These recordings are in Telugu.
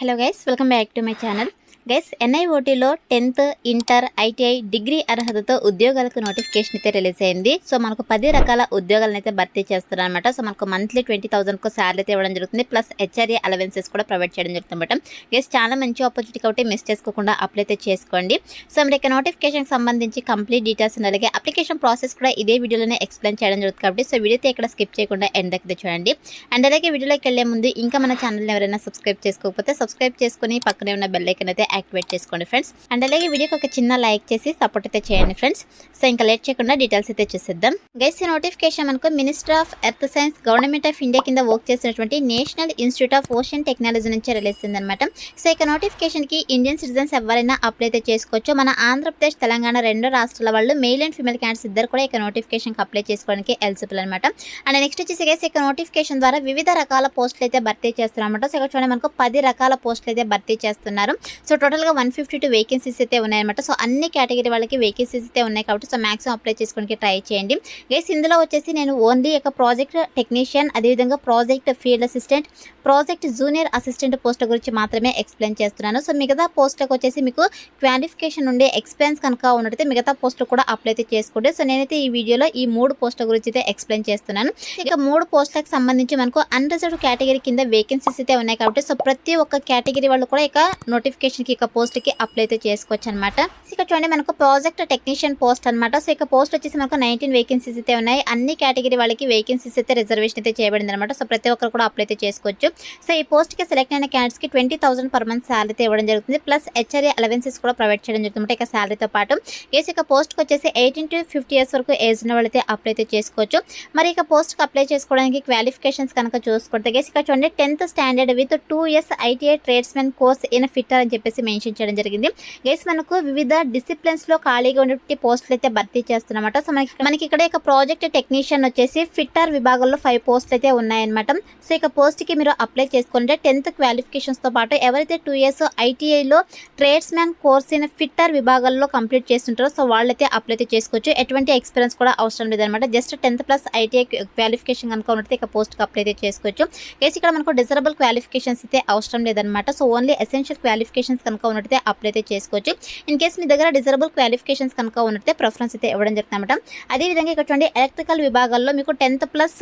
Hello guys, welcome back to my channel. Guys, NIOTలో 10th ఇంటర్ ITI డిగ్రీ అర్హతతో ఉద్యోగాలకు నోటిఫికేషన్ అయితే రిలీజ్ అయింది. సో మనకు 10 రకాల ఉద్యోగాలను అయితే భర్తీ చేస్తున్నారు అనమాట. సో మనకు మంత్లీ 20,000కు శాలరీ అయితే ఇవ్వడం జరుగుతుంది. ప్లస్ HRA అలవెన్సెస్ కూడా ప్రొవైడ్ చేయడం జరుగుతుంది అనమాట. గైస్, చాలా మంచి ఆపర్చునిటీ కాబట్టి మిస్ చేసుకోకుండా అప్లై అయితే చేసుకోండి. సో మీరు ఇక నోటిఫికేషన్కి సంబంధించి కంప్లీట్ డీటెయిల్స్ అలాగే అప్లికేషన్ ప్రాసెస్ కూడా ఇదే వీడియోలోనే ఎక్స్ప్లెయిన్ చేయడం జరుగుతుంది కాబట్టి సో వీడియో అయితే ఇక్కడ స్కిప్ చేయకుండా ఎండ్ దగ్గర చూడండి. అండ్ అలాగే వీడియోలోకి వెళ్ళే ముందు ఇంకా మన ఛానల్ని ఎవరైనా సబ్స్క్రైబ్ చేసుకోకపోతే సబ్స్క్రైబ్ చేసుకుని పక్కనే ఉన్న బెల్ ఐకాన్ అయితే యాక్టివేట్ చేసుకోండి ఫ్రెండ్స్. అండ్ అలాగే వీడియోకి ఒక చిన్న లైక్ చేసి సపోర్ట్ అయితే చేయండి ఫ్రెండ్స్. సో ఇంకా లేట్ చేయకుండా డీటెయిల్స్ అయితే చూసేద్దాం. గైస్, ఈ నోటిఫికేషన్ మనకు minister of earth science government of India కింద వర్క్ చేసినటువంటి national institute of ocean technology నుంచి రిలీజ్ అయిందనమాట. సో ఇక నోటిఫికేషన్ కి ఇండియన్ సిటిజన్స్ ఎవరైనా అప్లై అయితే చేసుకోవచ్చు. మన ఆంధ్రప్రదేశ్ తెలంగాణ రెండు రాష్ట్రాల వాళ్ళు మెయిల్ అండ్ ఫీమేల్ క్యాండిడేట్స్ ఇద్దరు కూడా ఇక నోటిఫికేషన్ అప్లై చేసుకోవడానికి ఎలిజిబుల్ అనమాట. అండ్ నెక్స్ట్ వచ్చేసి గైస్, ఇక నోటిఫికేషన్ ద్వారా వివిధ రకాల పోస్టులు అయితే భర్తీ చేస్తున్నారు అనమాట. సో ఇక్కడ చూడండి, మనకు 10 రకాల పోస్టులు అయితే భర్తీ చేస్తున్నారు. సో టోటల్గా 152 వేకెన్సీస్ అయితే ఉన్నాయన్నమాట. సో అన్ని కేటగిరీ వాళ్ళకి వేకెన్సీస్ అయితే ఉన్నాయి కాబట్టి సో మాక్సిమం అప్లై చేసుకోవడానికి ట్రై చేయండి. గైస్, ఇందులో వచ్చేసి నేను ఓన్లీ ఒక ప్రాజెక్ట్ టెక్నీషియన్, అదేవిధంగా project field assistant, project junior assistant పోస్టుల గురించి మాత్రమే ఎక్స్ప్లెయిన్ చేస్తున్నాను. సో మిగతా పోస్టులకు వచ్చేసి మీకు క్వాలిఫికేషన్ ఉండే ఎక్స్పీరియన్స్ కనుక ఉన్నట్టయితే మిగతా పోస్టులు కూడా అప్లై అయితే చేసుకోండి. సో నేనైతే ఈ వీడియోలో ఈ 3 పోస్టుల గురించి అయితే ఎక్స్ప్లెయిన్ చేస్తున్నాను. ఇక 3 పోస్టులకు సంబంధించి మనకు అన్రిజర్వ్డ్ కేటగిరీ కింద వేకెన్సీస్ అయితే ఉన్నాయి కాబట్టి సో ప్రతి ఒక్క కేటగిరీ వాళ్ళు కూడా ఇక నోటిఫికేషన్కి ఇక పోస్ట్కి అప్లై అయితే చేసుకోవచ్చు అనమాట. ఇక్కడ చూడండి, మనకు ప్రాజెక్ట్ టెక్నీషియన్ పోస్ట్ అనమాట. సో ఇక పోస్ట్ వచ్చేసి మనకు 19 వేకెన్సీస్ అయితే ఉన్నాయి. అన్ని కేటగిరీ వాళ్ళకి వేకెన్సీస్ అయితే రిజర్వేషన్ అయితే చేయబడింది అనమాట. సో ప్రతి ఒక్కరు కూడా అప్లై అయితే చేసుకోవచ్చు. సో ఈ పోస్ట్కి సెలెక్ట్ అయిన క్యాండిడేట్స్కి 20,000 పర్ మంత్ శాలరీ అయితే ఇవ్వడం జరుగుతుంది. ప్లస్ HRA అలవెన్సెస్ కూడా ప్రొవైడ్ చేయడం జరుగుతుంది ఇక శాలరీతో పాటు. కేసు ఇక పోస్ట్కి వచ్చేసి 18 to 50 years వరకు ఏజ్ ఉన్న వాళ్ళైతే అప్లై అయితే చేసుకోవచ్చు. మరి ఇక పోస్ట్కి అప్లై చేసుకోవడానికి క్వాలిఫికేషన్స్ కనుక చూసుకుంటే కేసు ఇక చూడండి, 10th standard with 2 years ITI tradesmen course in fitter అని చెప్పేసి మెన్షన్ చేయడం జరిగింది. గైస్, మనకు వివిధ డిసిప్లిన్స్ లో ఖాళీగా ఉండే పోస్టులు అయితే భర్తీ చేస్తున్నమాట. సో మనకి ఇక్కడ ఇక ప్రాజెక్ట్ టెక్నీషియన్ వచ్చేసి ఫిట్టర్ విభాగంలో 5 పోస్టులు అయితే ఉన్నాయన్నమాట. సో ఇక పోస్ట్ కి మీరు అప్లై చేసుకుంటే 10th క్వాలిఫికేషన్స్ తో పాటు ఎవరైతే 2 years ITIలో ట్రేడ్స్మెన్ కోర్స్ ఇన్ ఫిట్టర్ విభాగంలో కంప్లీట్ చేస్తుంటారో సో వాళ్ళైతే అప్లై అయితే చేసుకోవచ్చు. ఎటువంటి ఎక్స్పీరియన్స్ కూడా అవసరం లేదనమాట. Just 10th plus ITI qualification కనుక ఉన్నట్టు ఇక పోస్ట్ కి అప్లై అయితే చేసుకోవచ్చు. కేసు ఇక్కడ మనకు డిజరబుల్ క్వాలిఫికేషన్స్ అయితే అవసరం లేదనమాట. సో ఓన్లీ ఎసెన్షియల్ క్వాలిఫికేషన్స్ కనుక ఉన్నట్టు అప్లై అయితే చేసుకోవచ్చు. ఇన్ కేసు మీ దగ్గర డిజరబుల్ క్వాలిఫికేషన్స్ కనుక ఉన్నట్టే ప్రిఫరెన్స్ అయితే ఇవ్వడం జరుగుతుంది అనమాట. అదేవిధంగా ఇక్కడ చూడండి, ఎలక్ట్రికల్ విభాగాల్లో మీకు 10th ప్లస్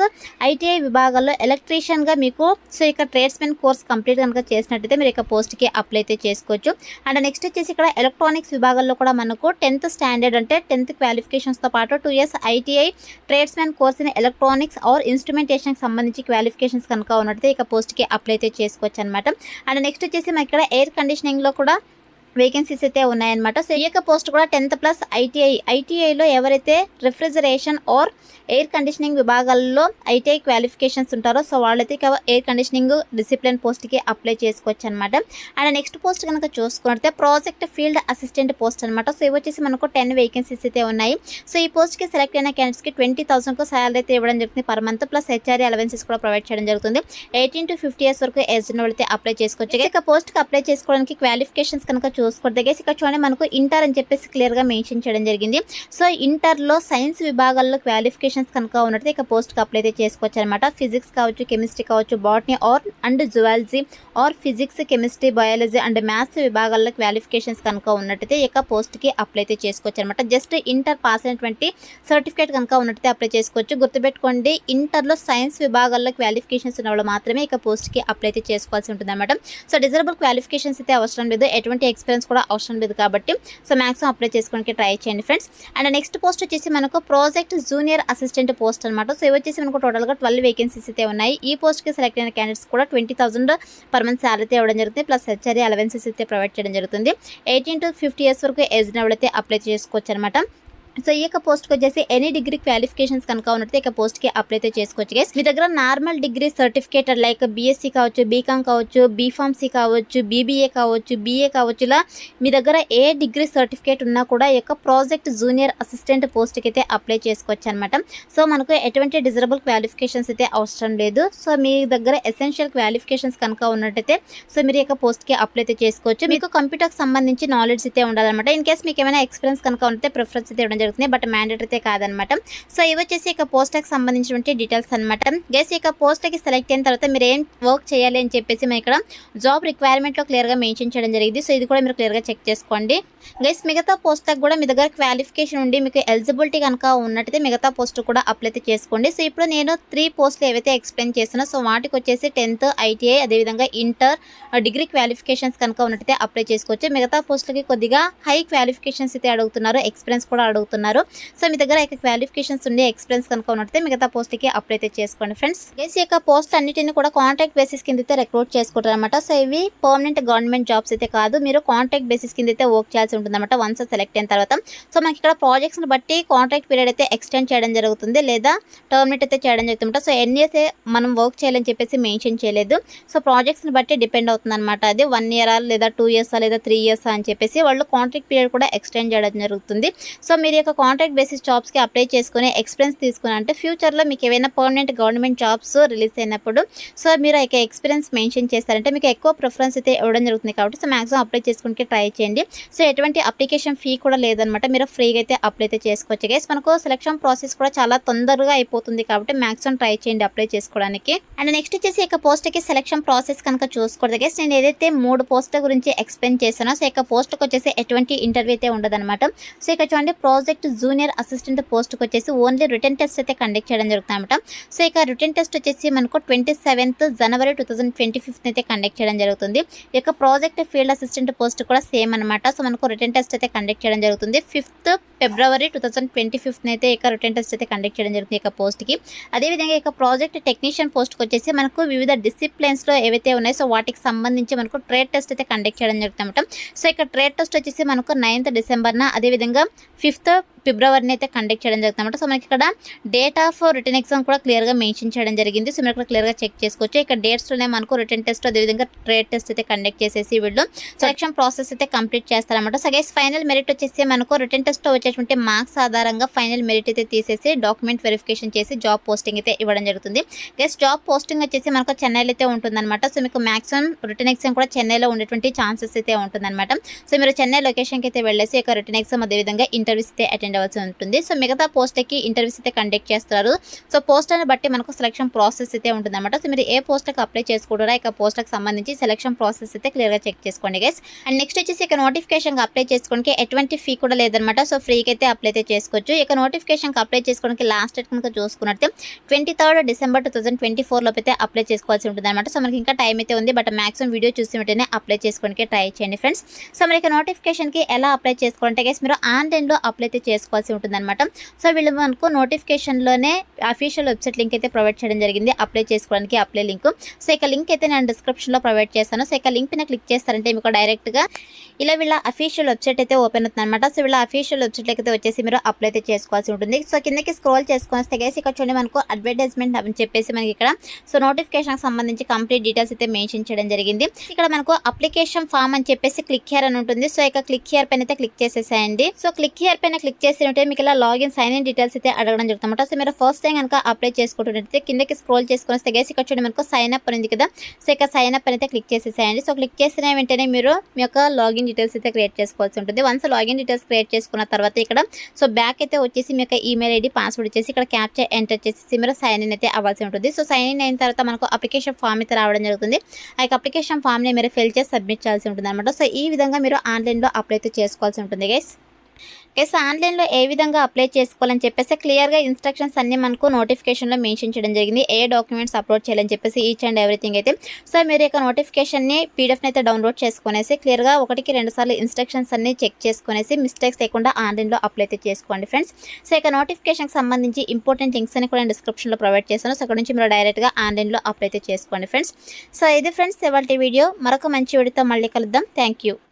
ITI విభాగాల్లో ఎలక్ట్రీషియన్గా మీకు సో ఇక ట్రేడ్స్మెన్ కోర్స్ కంప్లీట్ కనుక చేసినట్టయితే మీరు ఇక పోస్ట్కి అప్లై అయితే చేసుకోవచ్చు. అండ్ నెక్స్ట్ వచ్చేసి ఇక్కడ ఎలక్ట్రానిక్స్ విభాగాల్లో కూడా మనకు 10th స్టాండర్డ్ అంటే 10th క్వాలిఫికేషన్స్తో పాటు 2 years ITI tradesmen course in electronics or ఇన్స్ట్రుమెంటేషన్కి సంబంధించి క్వాలిఫికేషన్స్ కనుక ఉన్నట్టయితే ఇక పోస్ట్కి అప్లై అయితే చేసుకోవచ్చు అనమాట. అండ్ నెక్స్ట్ వచ్చేసి మనకి ఇక్కడ ఎయిర్ కండిషనింగ్లో కూడా వేకెన్సీస్ అయితే ఉన్నాయన్నమాట. సో ఈ యొక్క పోస్ట్ కూడా 10th ప్లస్ ఐటీఐలో ఎవరైతే రిఫ్రిజరేషన్ ఆర్ ఎయిర్ కండిషనింగ్ విభాగాల్లో ITI క్వాలిఫికేషన్స్ ఉంటారో సో వాళ్ళైతే ఎయిర్ కండిషనింగ్ డిసిప్లిన్ పోస్ట్కి అప్లై చేసుకోవచ్చు అనమాట. అండ్ నెక్స్ట్ పోస్ట్ కనుక చూసుకుంటే ప్రాజెక్ట్ ఫీల్డ్ అసిస్టెంట్ పోస్ట్ అనమాట. సో ఇవి వచ్చేసి మనకు 10 వేకెన్సీస్ అయితే ఉన్నాయి. సో ఈ పోస్ట్కి సెలెక్ట్ అయిన క్యాండిడేట్స్కి 20,000కు శాలరీ అయితే ఇవ్వడం జరుగుతుంది per month. Plus HRA allowances కూడా ప్రొవైడ్ చేయడం జరుగుతుంది. 18 to 50 years వరకు ఏజ్ ఉన్న వాళ్ళైతే అప్లై చేసుకోవచ్చు. ఇక పోస్ట్కి అప్లై చేసుకోవడానికి క్వాలిఫికేషన్స్ కనుక చూసుకుంటే ఇక్కడ చూడండి, మనకు ఇంటర్ అని చెప్పేసి క్లియర్గా మెన్షన్ చేయడం జరిగింది. సో ఇంటర్లో సైన్స్ విభాగాల్లో క్వాలిఫికేషన్స్ కనుక ఉన్నట్టు ఇక పోస్ట్కి అప్లై అయితే చేసుకోవచ్చు అనమాట. ఫిజిక్స్ కావచ్చు, కెమిస్ట్రీ కావచ్చు, botany and zoology are physics, chemistry, biology and maths విభాగాల్లో క్వాలిఫికేషన్స్ కనుక ఉన్నట్టయితే ఇక పోస్ట్కి అప్లై అయితే చేసుకోవచ్చు అనమాట. జస్ట్ ఇంటర్ పాస్ అయినటువంటి సర్టిఫికేట్ కనుక ఉన్నట్టయితే అప్లై చేసుకోవచ్చు. గుర్తుపెట్టుకోండి, ఇంటర్లో సైన్స్ విభాగాల్లో క్వాలిఫికేషన్స్ ఉన్న వాళ్ళు మాత్రమే ఇక పోస్ట్కి అప్లై అయితే చేసుకోవాల్సి ఉంటుంది అనమాట. సో డిజరబుల్ క్వాలిఫికేషన్స్ అయితే అవసరం లేదు, ఎటువంటి ఎక్స్పీరియన్స్ కూడా అవసరం లేదు కాబట్టి సో మాక్సిమం అప్లై చేసుకోవడానికి ట్రై చేయండి ఫ్రెండ్స్. అండ్ నెక్స్ట్ పోస్ట్ వచ్చేసి మనకు ప్రాజెక్ట్ జూనియర్ అసిస్టెంట్ పోస్ట్ అనమాట. సో ఇవి వచ్చేసి మనకు టోటల్గా 12 వేకెన్సీస్ అయితే ఉన్నాయి. ఈ పోస్ట్కి సెలెక్ట్ అయిన క్యాండిడేట్స్ కూడా 20,000 పర్ మంత్ శాలరీ అయితే ఇవ్వడం జరుగుతుంది. ప్లస్ HRA అలవెన్సెస్ అయితే ప్రొవైడ్ చేయడం జరుగుతుంది. 18 to 50 years వరకు ఏజ్ ఉన్న వాళ్ళైతే అప్లై చేసుకోవచ్చు అనమాట. సో ఈ యొక్క పోస్ట్కి వచ్చేసి ఎనీ డిగ్రీ క్వాలిఫికేషన్స్ కనుక ఉన్నట్టు ఇక పోస్ట్కి అప్లై అయితే చేసుకోవచ్చు గైస్. మీ దగ్గర normal degree certificate like BSc కావచ్చు, BCom కావచ్చు, BPharmacy కావచ్చు, BBA కావచ్చు, BA కావచ్చు, ఇలా మీ దగ్గర ఏ డిగ్రీ సర్టిఫికేట్ ఉన్నా కూడా ఈ యొక్క ప్రాజెక్ట్ జూనియర్ అసిస్టెంట్ పోస్ట్కి అయితే అప్లై చేసుకోవచ్చు అనమాట. సో మనకు ఎటువంటి డిజరబుల్ క్వాలిఫికేషన్స్ అయితే అవసరం లేదు. సో మీ దగ్గర ఎసెన్షియల్ క్వాలిఫికేషన్స్ కనుక ఉన్నట్టయితే సో మీరు ఈ యొక్క పోస్ట్కి అప్లై అయితే చేసుకోవచ్చు. మీకు కంప్యూటర్కి సంబంధించి నాలెడ్జ్ అయితే ఉండాలన్నమాట. ఇన్ కేస్ మీకు ఏమైనా ఎక్స్పీరియన్స్ కనుక ఉంటే ప్రిఫరెన్స్ అయితే ఇవ్వడం జరుగుతుంది, బట్ మ్యాండేటరీ అయితే కాదనమాట. సో ఇవి వచ్చేసి ఇక పోస్ట్కి సంబంధించినటువంటి డీటెయిల్స్ అనమాట. గైస్ ఇక పోస్ట్కి సెలెక్ట్ అయిన తర్వాత మీరు ఏం వర్క్ చేయాలి అని చెప్పేసి మేము ఇక్కడ జాబ్ రిక్వైర్మెంట్లో క్లియర్గా మెన్షన్ చేయడం జరిగింది. సో ఇది కూడా మీరు క్లియర్గా చెక్ చేసుకోండి. గైస్ మిగతా పోస్ట్కి కూడా మీ దగ్గర క్వాలిఫికేషన్ ఉండి మీకు ఎలిజిబిలిటీ కనుక ఉన్నట్టయితే మిగతా పోస్ట్ కూడా అప్లై అయితే చేసుకోండి. సో ఇప్పుడు నేను 3 పోస్టులు ఏవైతే ఎక్స్ప్లెయిన్ చేస్తున్నా, సో వాటికి వచ్చేసి 10th ITI అదేవిధంగా ఇంటర్ డిగ్రీ క్వాలిఫికేషన్స్ కనుక ఉన్నట్టయితే అప్లై చేసుకోవచ్చు. మిగతా పోస్టులకి కొద్దిగా హై క్వాలిఫికేషన్స్ అయితే అడుగుతున్నారు, ఎక్స్పీరియన్స్ కూడా అడుగుతున్నారు. సో మీ దగ్గర ఇక క్వాలిఫికేషన్స్ ఉండి ఎక్స్పీరియన్స్ కనుక ఉన్నట్టయితే మిగతా పోస్ట్కి అప్లై అయితే చేసుకోండి ఫ్రెండ్స్. గైస్ ఈ యొక్క పోస్ట్ అన్నిటిని కూడా కాంట్రాక్ట్ బేసిస్ కింద అయితే రిక్రూట్ చేసుకుంటారు అనమాట. సో ఇవి పర్మనెంట్ గవర్నమెంట్ జాబ్స్ అయితే కాదు, మీరు కాంట్రాక్ట్ బేసిస్ కింద అయితే వర్క్ చేయాల్సి ఉంటుంది అనమాట వన్స్ సెలెక్ట్ అయిన తర్వాత. సో మనకి ఇక్కడ ప్రాజెక్ట్స్ని బట్టి కాంట్రాక్ట్ పీరియడ్ అయితే ఎక్స్టెండ్ చేయడం జరుగుతుంది లేదా టర్మినేట్ అయితే చేయడం జరుగుతుంది. సో ఎన్నియర్స్ మనం వర్క్ చేయాలని చెప్పేసి మెన్షన్ చేయలేదు. సో ప్రాజెక్ట్స్ని బట్టి డిపెండ్ అవుతుంది అనమాట. అది 1 year లేదా 2 years లేదా 3 years అని చెప్పేసి వాళ్ళు కాంట్రాక్ట్ పీరియడ్ కూడా ఎక్స్టెండ్ చేయడం జరుగుతుంది. సో మీరు యొక్క కాంట్రాక్ట్ బేసిస్ జాబ్స్కి అప్లై చేసుకుని ఎక్స్పీరియన్స్ తీసుకుని అంటే ఫ్యూచర్లో మీకు ఏవైనా పర్మనెంట్ గవర్నమెంట్ జాబ్స్ రిలీజ్ అయినప్పుడు సో మీరు యొక్క ఎక్స్పీరియన్స్ మెన్షన్ చేస్తారంటే మీకు ఎక్కువ ప్రిఫరెన్స్ అయితే ఇవ్వడం జరుగుతుంది. కాబట్టి సో మ్యాక్సిమం అప్లై చేసుకుంటే ట్రై చేయండి. సో ఎటువంటి అప్లికేషన్ ఫీ కూడా లేదనమాట, మీరు ఫ్రీగా అయితే అప్లై అయితే చేసుకోవచ్చు. గైస్ మనకు సెలక్షన్ ప్రాసెస్ కూడా చాలా తొందరగా అయిపోతుంది కాబట్టి మ్యాక్సిమం ట్రై చేయండి అప్లై చేసుకోవడానికి. అండ్ నెక్స్ట్ వచ్చేసి ఇక పోస్ట్కి సెలక్షన్ ప్రాసెస్ కనుక చూసుకోవద్దు గైస్. నేను ఏదైతే 3 పోస్టుల గురించి ఎక్స్ప్లెయిన్ చేశానో సో ఇక పోస్ట్కి వచ్చేసి ఎటువంటి ఇంటర్వ్యూ అయితే ఉండదన్నమాట. సో ఇక చూడండి ప్రాజెక్ట్ జూనియర్ అసిస్టెంట్ పోస్ట్కి వచ్చేసి ఓన్లీ రిటర్న్ టెస్ట్ అయితే కండక్ట్ చేయడం జరుగుతుంది అనమాట. సో ఇక రిటర్న్ టెస్ట్ వచ్చేసి మనకు 27th January 2025 అయితే కండక్ట్ చేయడం జరుగుతుంది. ఇక ప్రాజెక్ట్ ఫీల్డ్ అసిస్టెంట్ పోస్ట్ కూడా సేమ్ అనమాట. సో మనకు రిటర్న్ టెస్ట్ అయితే కండక్ట్ చేయడం జరుగుతుంది. 5th February 2025 అయితే ఇక రిటర్న్ టెస్ట్ అయితే కండక్ట్ చేయడం జరుగుతుంది ఇక పోస్ట్కి. అదేవిధంగా ఇక ప్రాజెక్ట్ టెక్నీషియన్ పోస్ట్కి వచ్చేసి మనకు వివిధ డిసిప్లిన్స్లో ఏవైతే ఉన్నాయో సో వాటికి సంబంధించి మనకు ట్రేడ్ టెస్ట్ అయితే కండక్ట్ చేయడం జరుగుతుంది అనమాట. సో ఇక ట్రేడ్ టెస్ట్ వచ్చేసి మనకు 9th December అదేవిధంగా 5th February అయితే కండక్ట్ చేయడం జరుగుతుంది అనమాట. సో మనకి ఇక్కడ డేట్ ఆఫ్ రిటర్న్ ఎగ్జామ్ కూడా క్లియర్గా మెన్షన్ చేయడం జరిగింది. సో మీరు ఇక్కడ క్లియర్గా చెక్ చేసుకోవచ్చు. ఇక డేట్స్లోనే మనకు రిటర్న్ టెస్ట్ అదేవిధంగా ట్రేడ్ టెస్ట్ అయితే కండక్ట్ చేసేసి వీళ్ళు సెలక్షన్ ప్రాసెస్ అయితే కంప్లీట్ చేస్తారన్నమాట. సో గైస్ ఫైనల్ మెరిట్ వచ్చేసి మనకు రిటర్న్ టెస్ట్లో వచ్చేటువంటి మార్క్స్ ఆధారంగా ఫైనల్ మెరిట్ అయితే తీసేసి డాక్యుమెంట్ వెరిఫికేషన్ చేసి జాబ్ పోస్టింగ్ అయితే ఇవ్వడం జరుగుతుంది. గైస్ జాబ్ పోస్టింగ్ వచ్చేసి మనకు చెన్నైలో అయితే ఉంటుందన్నమాట. సో మీకు మాక్సిమం రిటర్న్ ఎగ్జామ్ కూడా చెన్నైలో ఉండేటువంటి ఛాన్సెస్ అయితే ఉంటుందన్నమాట. సో మీరు చెన్నై లొకేషన్కి అయితే వెళ్ళేసి ఇక రిటర్న్ ఎగ్జామ్ అదేవిధంగా ఇంటర్వ్యూస్ అయితే అటెండ్ అవ్వాల్సి ఉంటుంది. సో మిగతా పోస్ట్కి ఇంటర్వ్యూస్ అయితే కండక్ట్ చేస్తారు. సో పోస్ట్ని బట్టి మనకు సెలక్షన్ ప్రాసెస్ అయితే ఉంటుంది అనమాట. సో మీరు ఏ పోస్ట్కి అప్లై చేసుకుంటారో ఇక పోస్ట్కి సంబంధించి సెలక్షన్ ప్రాసెస్ అయితే క్లియర్గా చెక్ చేసుకోండి గైస్. అండ్ నెక్స్ట్ వచ్చేసి ఇక నోటిఫికేషన్కి అప్లై చేసుకోవడానికి ఎటువంటి ఫీ కూడా లేదనమాట. సో ఫ్రీకి అయితే అప్లై అయితే చేసుకోవచ్చు. ఇక నోటిఫికేషన్కి అప్లై చేసుకోవడానికి లాస్ట్ డేట్ కనుక చూసుకున్నట్టు 23rd December 2024 లోపు అయితే అప్లై చేసుకోవాల్సి ఉంటుంది అనమాట. సో మనకి ఇంకా టైం అయితే ఉంది, బట్ మాక్సిమం వీడియో చూసి వెంటనే అప్లై చేసుకోవడానికి ట్రై చేయండి ఫ్రెండ్స్. సో మరి ఇక నోటిఫికేషన్కి ఎలా అప్లై చేసుకోవాలంటే గైస్ మీరు ఆన్లైన్లో అప్లై అయితే చేసుకోవాల్సి ఉంటుంది అనమాట. సో వీళ్ళు మనకు నోటిఫికేషన్లోనే అఫీషియల్ వెబ్సైట్ లింక్ అయితే ప్రొవైడ్ చేయడం జరిగింది అప్లై చేసుకోవడానికి అప్లై లింక్. సో ఇక లింక్ అయితే నేను డిస్క్రిప్షన్లో ప్రొవైడ్ చేస్తాను. సో ఇక లింక్ పైన క్లిక్ చేస్తారంటే మీకు డైరెక్ట్గా ఇలా వీళ్ళ అఫీషియల్ వెబ్సైట్ అయితే ఓపెన్ అవుతుంది అనమాట. సో వీళ్ళ అఫీషియల్ వెబ్సైట్లోకి అయితే వచ్చేసి మీరు అప్లై అయితే చేసుకోవాల్సి ఉంటుంది. సో కిందకి స్క్రోల్ చేసుకొని వస్తే గైస్ ఇక్కడ చూడండి మనకు అడ్వర్టైజ్మెంట్ అని చెప్పేసి మనకి ఇక్కడ సో నోటిఫికేషన్కి సంబంధించి కంప్లీట్ డీటెయిల్స్ అయితే మెన్షన్ చేయడం జరిగింది. ఇక్కడ మనకు అప్లికేషన్ ఫామ్ అని చెప్పేసి క్లిక్ హియర్ అని ఉంటుంది. సో ఇక క్లిక్ హియర్ పైన అయితే క్లిక్ చేసేసేయండి. సో క్లిక్ హియర్ పైన క్లిక్ చేసినట్టే మీకు ఇలా లాగిన్ సైన్ ఇన్ డీటెయిల్స్ అయితే అడగడం జరుగుతుందన్నమాట. సో మీరు ఫస్ట్ టైం కనుక అప్లై చేసుకుంటున్నట్టయితే కిందకి స్క్రోల్ చేసుకొని వస్తే గైస్ ఇక్కడ చూడండి మనకు సైన్ అప్ ఉంది కదా. సో ఇక సైన్ అప్ అయితే క్లిక్ చేసేసేయండి. సో క్లిక్ చేసిన వెంటనే మీరు మీ యొక్క లాగిన్ డీటెయిల్స్ అయితే క్రియేట్ చేసుకోవాల్సి ఉంటుంది. వన్స్ లాగిన్ డీటెయిల్స్ క్రియేట్ చేసుకున్న తర్వాత ఇక్కడ సో బ్యాక్ అయితే వచ్చేసి మీ యొక్క ఈమెయిల్ ఐడి పాస్వర్డ్ వచ్చేసి ఇక్కడ క్యాప్చర్ ఎంటర్ చేసి మీరు సైన్ ఇన్ అయితే అవ్వాల్సి ఉంటుంది. సో సైన్ ఇన్ అయిన తర్వాత మనకు అప్లికేషన్ ఫామ్ అయితే రావడం జరుగుతుంది. ఆ యొక్క అప్లికేషన్ ఫామ్ని మీరు ఫిల్ చేసి సబ్మిట్ చేయాల్సి ఉంటుంది అనమాట. సో ఈ విధంగా మీరు ఆన్లైన్లో అప్లై అయితే చేసుకోవాల్సి ఉంటుంది గైస్. ఆన్లైన్లో ఏ విధంగా అప్లై చేసుకోవాలని చెప్పేసి క్లియర్గా ఇన్స్ట్రక్షన్స్ అన్ని మనకు నోటిఫికేషన్లో మెన్షన్ చేయడం జరిగింది. ఏ డాక్యుమెంట్స్ అప్లోడ్ చేయాలని చెప్పేసి ఈచ్ అండ్ ఎవ్రీథింగ్ అయితే. సో మీరు యొక్క నోటిఫికేషన్ని పీడిఎఫ్ని అయితే డౌన్లోడ్ చేసుకునేసి క్లియర్గా 1-2 సార్లు ఇన్స్ట్రక్షన్స్ అన్ని చెక్ చేసుకునేసి మిస్టేక్స్ లేకుండా ఆన్లైన్లో అప్లై అయితే చేసుకోండి ఫ్రెండ్స్. సో ఇక నోటిఫికేషన్కి సంబంధించి ఇంపార్టెంట్ లింక్స్ అని కూడా డిస్క్రిప్షన్లో ప్రొవైడ్ చేస్తాను. సో అక్కడ నుంచి మీరు డైరెక్ట్గా ఆన్లైన్లో అప్లై అయితే చేసుకోండి ఫ్రెండ్స్. సో ఇది ఫ్రెండ్స్ ఇవాళ వీడియో. మరొక మంచి వీడియోతో మళ్ళీ కలుద్దాం. Thank you.